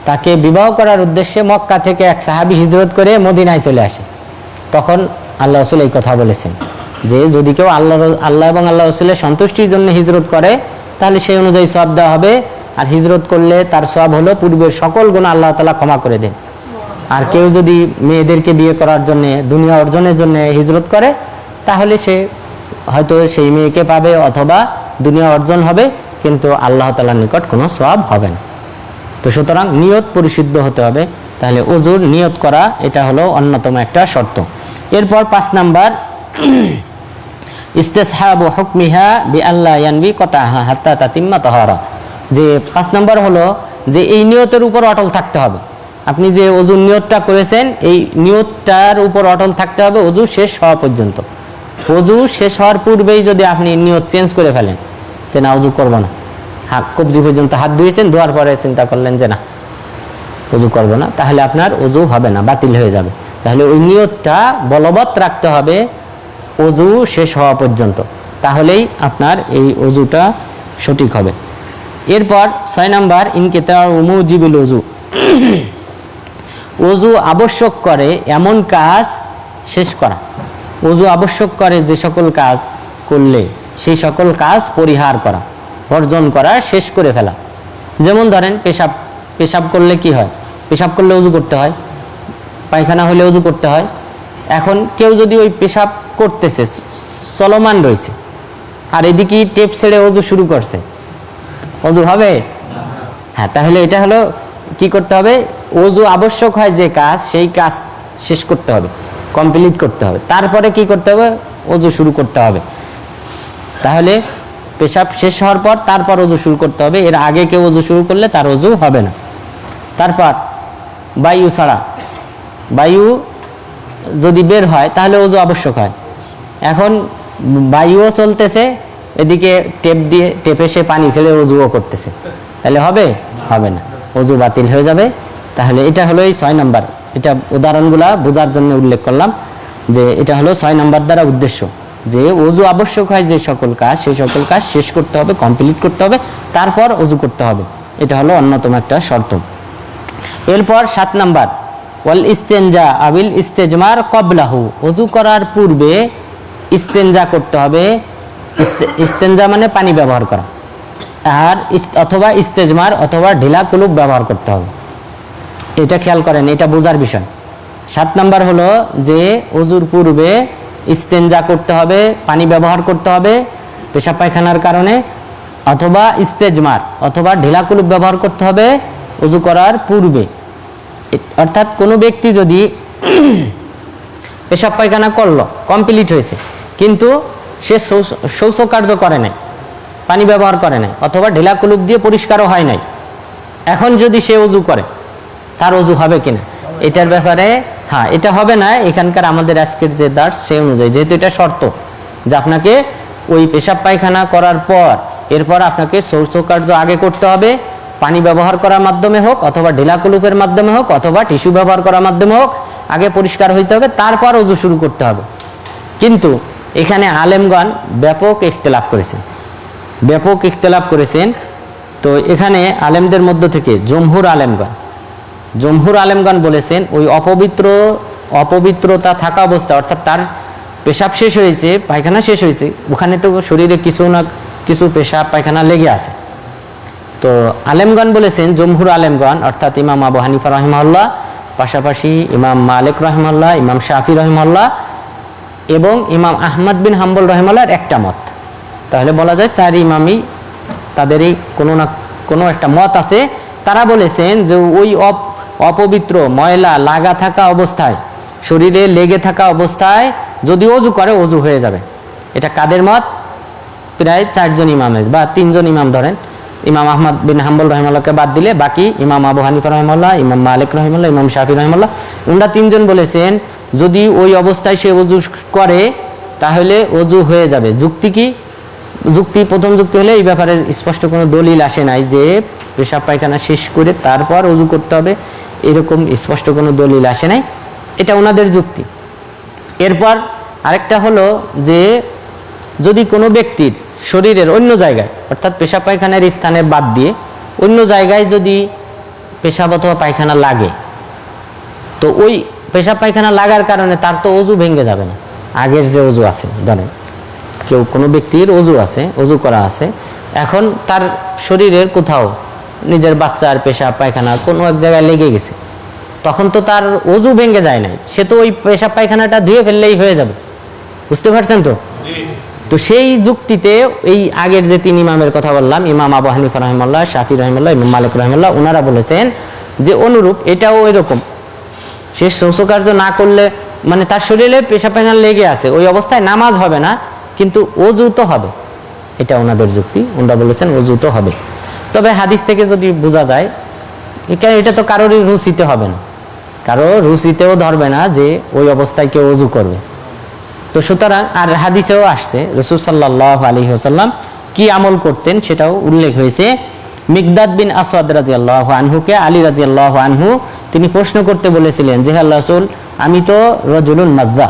তাকে বিবাহ করার উদ্দেশ্যে মক্কা থেকে এক সাহাবী হিজরত করে মদিনায় চলে আসে। তখন আল্লাহ রাসূল এই কথা বলেছেন যে যদি কেউ আল্লাহ এবং আল্লাহ রাসূলের সন্তুষ্টির জন্য হিজরত করে, তাহলে সেই অনুযায়ী সওয়াব দেওয়া হবে। আর হিজরত করলে তার সওয়াব হলো পূর্বের সকল গুনাহ আল্লাহ তাআলা ক্ষমা করে দেন। আর কেউ যদি মেয়েদেরকে বিয়ে করার জন্য, দুনিয়া অর্জনের জন্য হিজরত করে, তাহলে সে হয়তো সেই মেয়েকে পাবে অথবা দুনিয়া অর্জন হবে, কিন্তু আল্লাহ তাআলার নিকট কোনো সওয়াব হবে না। তো সুতরাং নিয়ত পরিশুদ্ধ হতে হবে। তাহলে ওযুর নিয়ত করা এটা হলো অন্যতম একটা শর্ত। এরপর 5 নাম্বার ইস্তিসহাবু হুকমিহা বিআল্লা ইয়ানবি কতাহা হাত্তা তাতিম্মা তাহারা, যে 5 নাম্বার হলো যে এই নিয়তের উপর অটল থাকতে হবে। আপনি যে ওযুর নিয়তটা করেছেন, এই নিয়তটার উপর অটল থাকতে হবে ওযু শেষ হওয়া পর্যন্ত। ওযু শেষ হওয়ার পূর্বেই যদি আপনি নিয়ত চেঞ্জ করে ফেলেন যে না ওযু করব না, হাত কবজি পর্যন্ত হাত ধুয়েছেন, ধোয়ার পরে চিন্তা করলেন যে না ওযু করব না, তাহলে আপনার ওযু হবে না, বাতিল হয়ে যাবে। তাহলে ওই নিয়তটা বলবৎ রাখতে হবে ওযু শেষ হওয়া পর্যন্ত, তাহলেই আপনার এই ওযুটা সঠিক হবে। এরপর 6 নাম্বার ইনকিতাউ মুজিবুল ওযু, ওযু আবশ্যক করে এমন কাজ শেষ করা। ওযু আবশ্যক করে যে সকল কাজ করলে সেই সকল কাজ পরিহার করা, বর্জন করা, শেষ করে ফেলা। যেমন ধরেন পেশাব করলে কি হয়? পেশাব করলে ওযু করতে হয়, পায়খানা হলে ওযু করতে হয়। এখন কেউ যদি ওই পেশাব করতেছে, চলমান রয়েছে, আর এদিকে টেপ ছেড়ে ওযু শুরু করছে, ওযু হবে? হ্যাঁ, তাহলে এটা হলো কি করতে হবে? ওযু আবশ্যক হয় যে কাজ, সেই কাজ শেষ করতে হবে, কমপ্লিট করতে হবে, তারপরে কি করতে হবে? ওযু শুরু করতে হবে। তাহলে পেশাব শেষ হওয়ার পর তারপর ওযু শুরু করতে হবে, এর আগে কেউ ওযু শুরু করলে তার ওযু হবে না। তারপর বায়ু ছাড়া, বায়ু যদি বের হয় তাহলে ওযু আবশ্যক হয়। এখন বায়ুও চলতেছে, এদিকে টেপে সে পানি ছেড়ে ওযুও করতেছে, তাহলে হবে? হবে না, ওযু বাতিল হয়ে যাবে। তাহলে এটা হলো এই 6 নাম্বার। এটা উদাহরণগুলা বোঝার জন্য উল্লেখ করলাম যে এটা হলো 6 নাম্বার দ্বারা উদ্দেশ্য। যে অজু আবশ্যক হয় যে সকল কাজ, সেই সকল কাজ শেষ করতে হবে, কমপ্লিট করতে হবে, তারপর অজু করতে হবে। এটা হলো অন্যতম একটা শর্ত। এরপর 7 নাম্বার, ওয়াল ইস্তেনজা আবিল ইস্তেজমার কবলাহু, অজু করার পূর্বে ইস্তেনজা করতে হবে। ইস্তেনজা মানে পানি ব্যবহার করা, আর অথবা ইস্তেজমার অথবা ঢিলা কুলুপ ব্যবহার করতে হবে। এটা খেয়াল করেন, এটা বোঝার বিষয়। 7 নাম্বার হলো যে অজুর পূর্বে ইস্তেনজা করতে হবে, পানি ব্যবহার করতে হবে পেশাব পায়খানার কারণে, অথবা ইস্তেজমার অথবা ঢিলা কুলুপ ব্যবহার করতে হবে অজু করার পূর্বে। অর্থাৎ কোনো ব্যক্তি যদি পেশাব পায়খানা করলো, কমপ্লিট হয়েছে, কিন্তু সে শৌচকার্য করে নাই, পানি ব্যবহার করে নাই, অথবা ঢিলা কুলুপ দিয়ে পরিষ্কারও হয় নাই, এখন যদি সে অজু করে তার অজু হবে কিনা এটার ব্যাপারে, হ্যাঁ এটা হবে না এখানকার আমাদের আজকের যে দার্স সেই অনুযায়ী, যেহেতু এটা শর্ত যে আপনাকে ওই পেশাব পায়খানা করার পর এরপর আপনাকে শৌচকার্য আগে করতে হবে, পানি ব্যবহার করার মাধ্যমে হোক অথবা ঢিলা কুলুপের মাধ্যমে হোক অথবা টিস্যু ব্যবহার করার মাধ্যমে হোক, আগে পরিষ্কার হইতে হবে, তারপর অজু শুরু করতে হবে। কিন্তু এখানে আলেমগণ ব্যাপক ইখতিলাফ করেছেন, ব্যাপক ইখতিলাফ করেছেন। তো এখানে আলেমদের মধ্য থেকে জমহুর আলেমগণ বলেছেন ওই অপবিত্রতা থাকা অবস্থা, অর্থাৎ তার পেশাব শেষ হয়েছে, পায়খানা শেষ হয়েছে, ওখানে তো শরীরে কিছু না কিছু পেশাব পায়খানা লেগে আছে। তো আলেমগণ বলেছেন, জমহুর আলেমগণ অর্থাৎ ইমাম আবু হানিফা রহিমাহুল্লাহ, পাশাপাশি ইমাম মালিক রহিমাহুল্লাহ, ইমাম শাফি রহিমাহুল্লাহ এবং ইমাম আহমদ বিন হাম্বল রহিমাহুল্লাহর একটা মত। তাহলে বলা যায় 4 ইমামই তাদেরই কোনো না কোনো একটা মত আছে। তারা বলেছেন যে ওই অপবিত্র ময়লা লাগা থাকা অবস্থায়, শরীরে লেগে থাকা অবস্থায় যদি অজু করে অজু হয়ে যাবে। এটা কাদের মত? প্রায় 4 জন ইমামের বা 3 জন ইমাম ধরেন, ইমাম আহমদ বিন হাম্বল রহিমাহুল্লাহকে বাদ দিলে বাকি ইমাম আবু হানিফা রহিমাহুল্লাহ, ইমাম মালিক রহিমাহুল্লাহ, ইমাম শাফি রহিমাহুল্লাহ, ওনারা 3 জন বলেছেন যদি ওই অবস্থায় সে অজু করে তাহলে অজু হয়ে যাবে। যুক্তি কি? প্রথম যুক্তি হলে এই ব্যাপারে স্পষ্ট কোনো দলিল আসে নাই যে পেশাব পায়খানা শেষ করে তারপর অজু করতে হবে, এরকম স্পষ্ট কোনো দলিল আসে নাই, এটা ওনাদের যুক্তি। এরপর আরেকটা হলো যে যদি কোনো ব্যক্তির শরীরের অন্য জায়গায় অর্থাৎ পেশাব পায়খানার স্থানে বাদ দিয়ে অন্য জায়গায় যদি পেশাব অথবা পায়খানা লাগে, তো ওই পেশাব পায়খানা লাগার কারণে তার তো অজু ভেঙে যাবে না। আগের যে অজু আছে, ধরেন কোনো ব্যক্তির অজু আছে, অজু করা আছে, এখন তার শরীরের কোথাও নিজের বাচ্চার পেশাব পায়খানা কোনো এক জায়গায় লেগে গেছে, তখন তো তার অজু ভেঙে যায় নাই, সে তো ওই পেশাব পায়খানাটা ধুয়ে ফেললেই হয়ে যাবে। বুঝতে পারছেন তো? তো সেই যুক্তিতে এই আগের যে 3 ইমামের কথা বললাম, ইমাম আবু হানিফা রহিমাহুল্লাহ, শাফি রহিমাহুল্লাহ, ইমাম মালিক রহিমাহুল্লাহ, ওনারা বলেছেন যে অনুরূপ এটাও এরকম, সে শৌচকার্য না করলে মানে তার শরীরে পেশাব পায়খানা লেগে আছে, ওই অবস্থায় নামাজ হবে না কিন্তু অজু তো হবে। এটা ওনাদের যুক্তি, ওনারা বলেছেন অজু তো হবে। তবে হাদিস থেকে যদি বোঝা যায় এটা তো কারোরই রুচিতে হবে না, কারো রুচিতেও ধরবে না যে ওই অবস্থায় কেউ অজু করবে। তো সুতরাং আর হাদিসেও আসছে রাসূল সাল্লাল্লাহু আলাইহি ওয়াসাল্লাম কি আমল করতেন সেটাও উল্লেখ হয়েছে। মিকদাদ বিন আসওয়াদ রাদিয়াল্লাহু আনহুকে আলী রাদিয়াল্লাহু আনহু তিনি প্রশ্ন করতে বলেছিলেন যে হে আল্লাহর রাসূল, আমি তো রজুলুন মাযযা।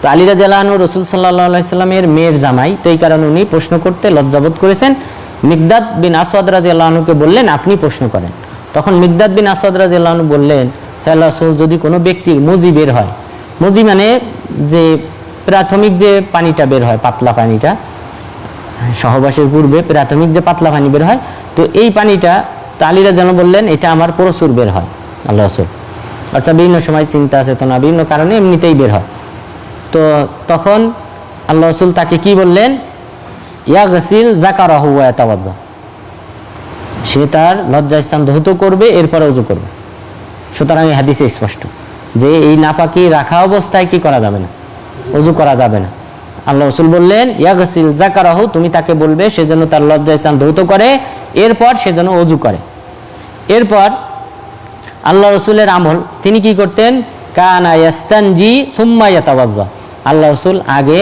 তো আলী রাদিয়াল্লাহু আনহু রাসূল সাল্লাল্লাহু আলাইহি সাল্লামের মেয়ের জামাই, তো এই কারণে উনি প্রশ্ন করতে লজ্জাবোধ করেছেন। মিকদাদ বিন আসওয়াদ রাদিয়াল্লাহু আনহুকে বললেন আপনি প্রশ্ন করেন। তখন মিকদাদ বিন আসওয়াদ রাদিয়াল্লাহু আনহু বললেন, হে আল্লাহর রাসূল, যদি কোনো ব্যক্তির মুজি বের হয়, মুজি মানে যে প্রাথমিক যে পানিটা বের হয়, পাতলা পানিটা, সহবাসের পূর্বে প্রাথমিক যে পাতলা পানি বের হয়, তো এই পানিটা আলীরা যেন বললেন এটা আমার প্রচুর বের হয় আল্লাহ রাসূল, অর্থাৎ বিভিন্ন সময় চিন্তা চেতনা বিভিন্ন কারণে এমনিতেই বের হয়। তো তখন আল্লাহ রাসূল তাকে কি বললেন? ইয়াগসিল যাকারাহু ওয়া ইয়াতাওয়াজ্জা, সে তার লজ্জাস্থান ধৌত করবে এরপরে ওযু করবে। সুতরাং এই হাদিসে স্পষ্ট যে এই নাপাকি রাখা অবস্থায় কি করা যাবে না, ওযু করা যাবে না। আল্লাহ রাসূল বললেন ইয়াগসিল যাকারাহু, তুমি তাকে বলবে সে যেন তার লজ্জাস্থান ধৌত করে এরপর সে যেন ওযু করে। এরপর আল্লাহ রাসূলের আমল তিনি কি করতেন? কানা ইয়াস্তানজি সুম্মা ইয়াতাওয়াজ্জা, আল্লাহ রাসূল আগে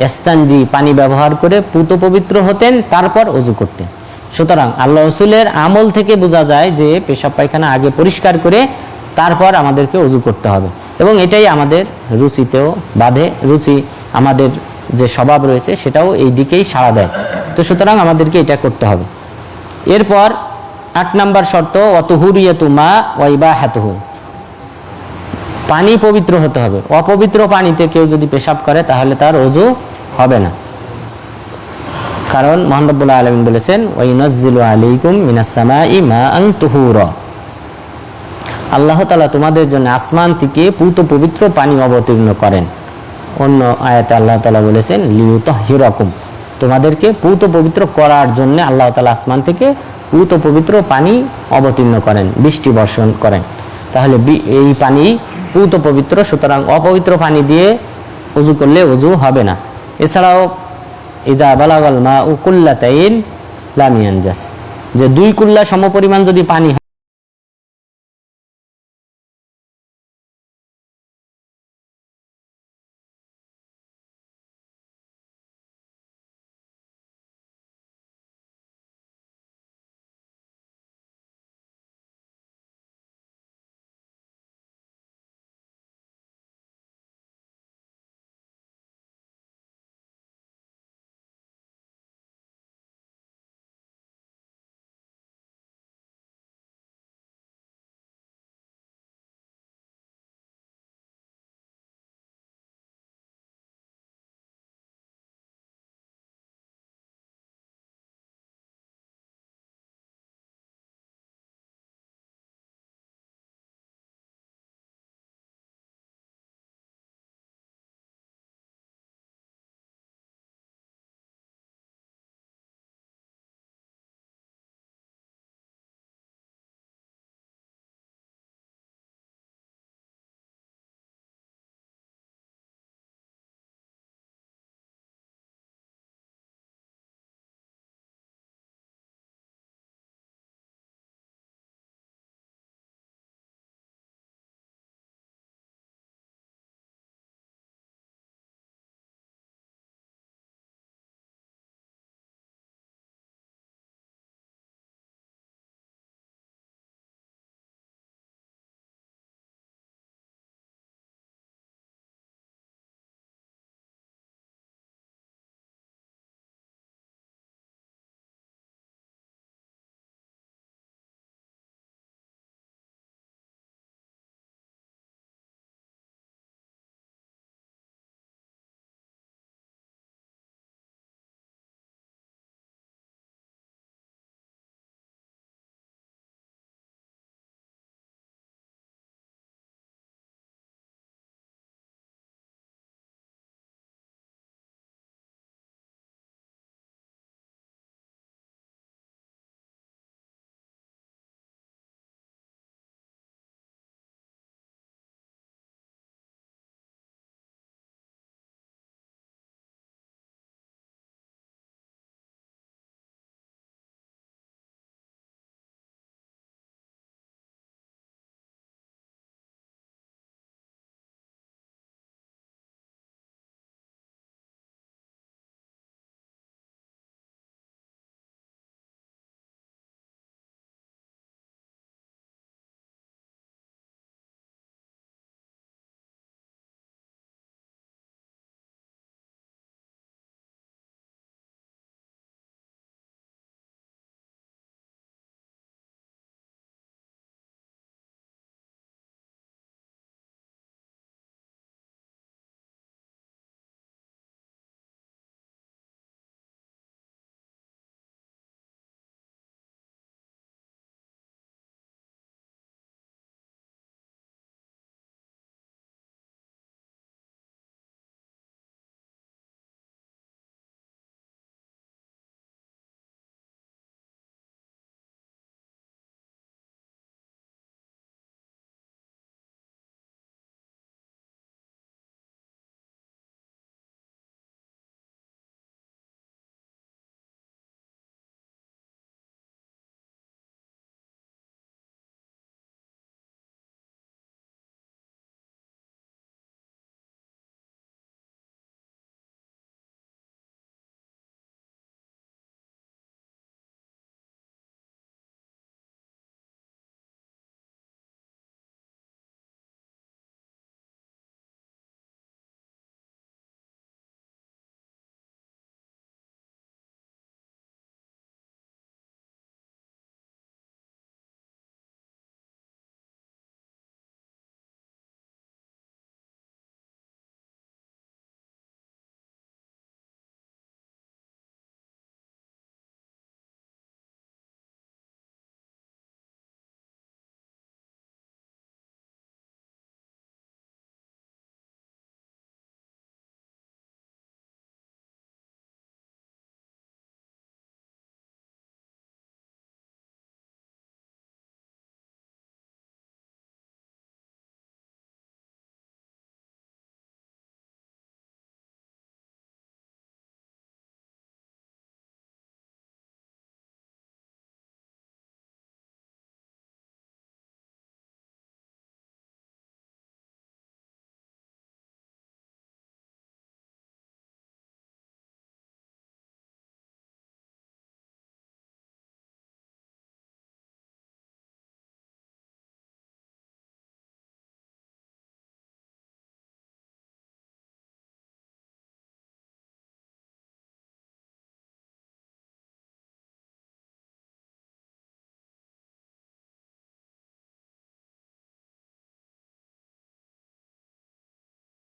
ইস্তানজি পানি ব্যবহার করে পুত পবিত্র হতেন, তারপর ওযু করতেন। সুতরাং আল্লাহ রাসূলের আমল থেকে বোঝা যায় যে পেশাব পায়খানা আগে পরিষ্কার করে তারপর আমাদেরকে ওযু করতে হবে, এবং এটাই আমাদের রুচিতেও বাধে, রুচি আমাদের যে স্বভাব রয়েছে সেটাও এই দিকেই সাড়া দেয়। তো সুতরাং আমাদেরকে এটা করতে হবে। এরপর 8 নম্বর শর্ত ওয়াতুহুরিয়াতু মা ওয়া ইবাহাতুহু, পানি পবিত্র হতে হবে। অপবিত্র পানিতে কেউ যদি পেশাব করে তাহলে তার ওযু হবে না, কারণ মহান রব্বুল আলামিন বলেছেন ওয়া ইউনাজ্জিলু আলাইকুম মিনাস সামাই মাআন তুহুরা, আল্লাহ তাআলা তোমাদের জন্য আসমান থেকে পূত পবিত্র পানি অবতীর্ণ করেন। অন্য আয়াতে আল্লাহ তাআলা বলেছেন লিউতাহহিরাকুম, তোমাদেরকে পূত পবিত্র করার জন্য আল্লাহ তাআলা আসমান থেকে পূত পবিত্র পানি অবতীর্ণ করেন, বৃষ্টি বর্ষণ করেন। তাহলে এই পানি পূত পবিত্র, সুতরাং অপবিত্র পানি দিয়ে ওযু করলে ওযু হবে না। এছাড়াও ইদা বালাগাল মাউ কুল্লাতাইন লাম ইয়ানজাস, যে 2 কুল্লা সমপরিমাণ যদি পানি